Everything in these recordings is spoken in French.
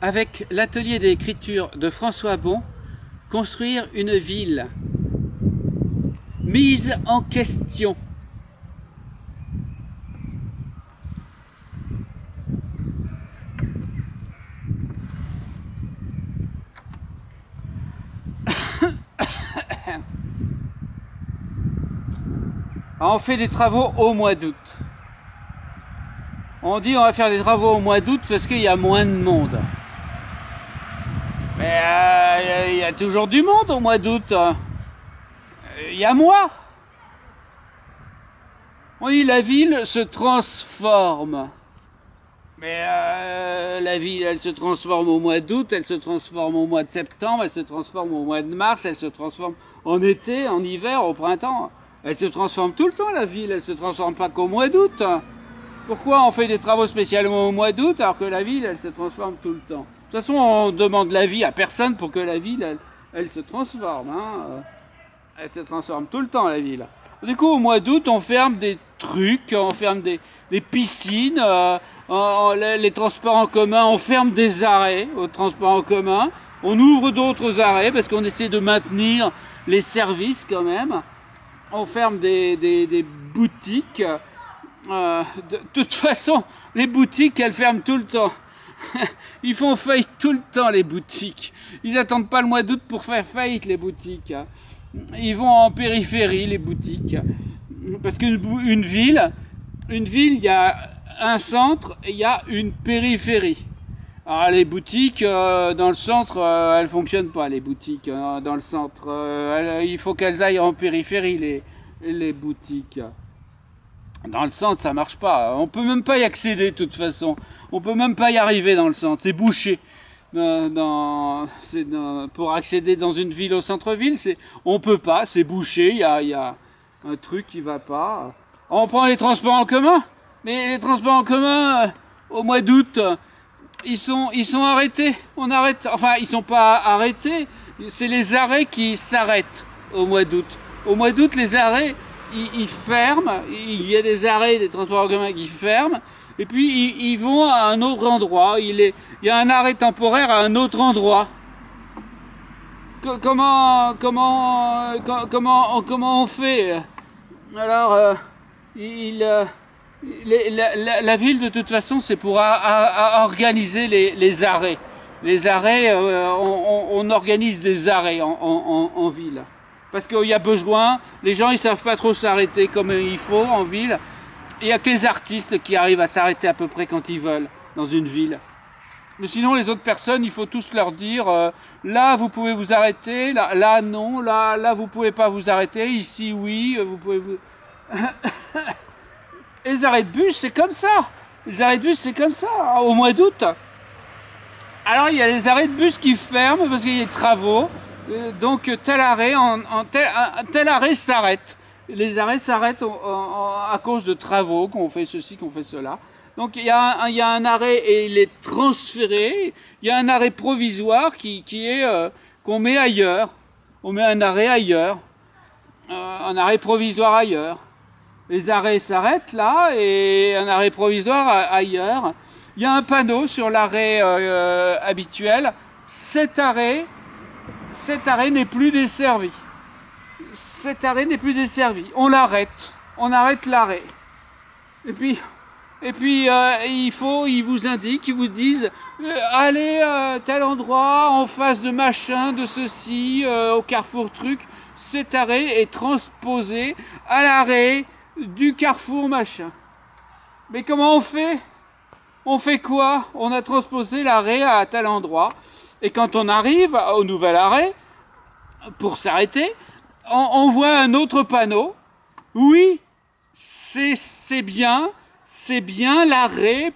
avec l'atelier d'écriture de François Bon, construire une ville. Mise en question. On fait des travaux au mois d'août. On dit on va faire des travaux au mois d'août parce qu'il y a moins de monde. Mais il y a toujours du monde au mois d'août. Il y a moi. On dit la ville se transforme. Mais la ville, elle se transforme au mois d'août, elle se transforme au mois de septembre, elle se transforme au mois de mars, elle se transforme en été, en hiver, au printemps. Elle se transforme tout le temps, la ville, elle se transforme pas qu'au mois d'août. Pourquoi on fait des travaux spécialement au mois d'août alors que la ville, elle se transforme tout le temps? De toute façon, on demande l'avis à personne pour que la ville, elle se transforme. Hein. Elle se transforme tout le temps, la ville. Du coup, au mois d'août, on ferme des trucs, on ferme des piscines, les transports en commun, on ferme des arrêts aux transports en commun, on ouvre d'autres arrêts parce qu'on essaie de maintenir les services quand même. On ferme des boutiques. De toute façon, les boutiques, elles ferment tout le temps. Ils font faillite tout le temps, les boutiques. Ils attendent pas le mois d'août pour faire faillite, les boutiques. Ils vont en périphérie, les boutiques. Parce qu'une ville, il y a un centre et il y a une périphérie. Alors les boutiques dans le centre, elles fonctionnent pas, les boutiques dans le centre. Il faut qu'elles aillent en périphérie, les boutiques. Dans le centre, ça marche pas. On peut même pas y accéder de toute façon. On peut même pas y arriver dans le centre. C'est bouché. Pour accéder dans une ville au centre-ville, on peut pas. C'est bouché. Il y a un truc qui va pas. On prend les transports en commun. Mais les transports en commun, au mois d'août, ils sont arrêtés. On arrête. Enfin, ils sont pas arrêtés. C'est les arrêts qui s'arrêtent au mois d'août. Au mois d'août, les arrêts, ils ferment. Il y a des arrêts des transports en commun qui ferment. Et puis ils vont à un autre endroit. Il y a un arrêt temporaire à un autre endroit. Comment on fait? Alors, la ville de toute façon, c'est pour organiser les arrêts. Les arrêts, on organise des arrêts en ville. Parce qu'il y a besoin, les gens ils savent pas trop s'arrêter comme il faut en ville. Il n'y a que les artistes qui arrivent à s'arrêter à peu près quand ils veulent dans une ville. Mais sinon les autres personnes, il faut tous leur dire là vous pouvez vous arrêter, là non, là vous pouvez pas vous arrêter, ici oui, vous pouvez vous... Et les arrêts de bus c'est comme ça. Les arrêts de bus c'est comme ça, au mois d'août. Alors il y a les arrêts de bus qui ferment parce qu'il y a des travaux. Donc tel arrêt, tel arrêt s'arrête. Les arrêts s'arrêtent à cause de travaux, qu'on fait ceci, qu'on fait cela. Donc il y a un arrêt et il est transféré. Il y a un arrêt provisoire qui est qu'on met ailleurs. On met un arrêt ailleurs, un arrêt provisoire ailleurs. Les arrêts s'arrêtent là et un arrêt provisoire ailleurs. Il y a un panneau sur l'arrêt habituel. Cet arrêt n'est plus desservi. Cet arrêt n'est plus desservi. On l'arrête. On arrête l'arrêt. Et puis ils vous indiquent, ils vous disent allez à tel endroit, en face de machin, de ceci, au carrefour truc. Cet arrêt est transposé à l'arrêt du carrefour machin. Mais comment on fait? On fait quoi? On a transposé l'arrêt à tel endroit. Et quand on arrive au nouvel arrêt, pour s'arrêter, on voit un autre panneau. Oui, c'est bien l'arrêt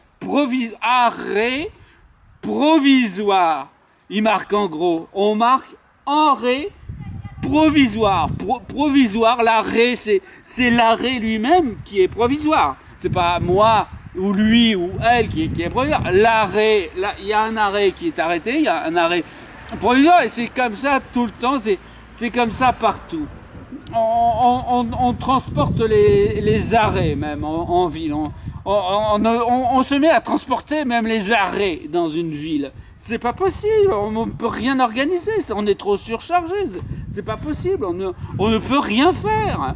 provisoire. Il marque en gros. On marque arrêt provisoire. Provisoire, l'arrêt, c'est l'arrêt lui-même qui est provisoire. C'est pas moi ou lui ou elle qui est provisoire. L'arrêt, il y a un arrêt qui est arrêté, il y a un arrêt provisoire et c'est comme ça tout le temps, c'est comme ça partout. on transporte les arrêts même en ville. On se met à transporter même les arrêts dans une ville. C'est pas possible, on ne peut rien organiser, on est trop surchargé, c'est pas possible, on ne peut rien faire.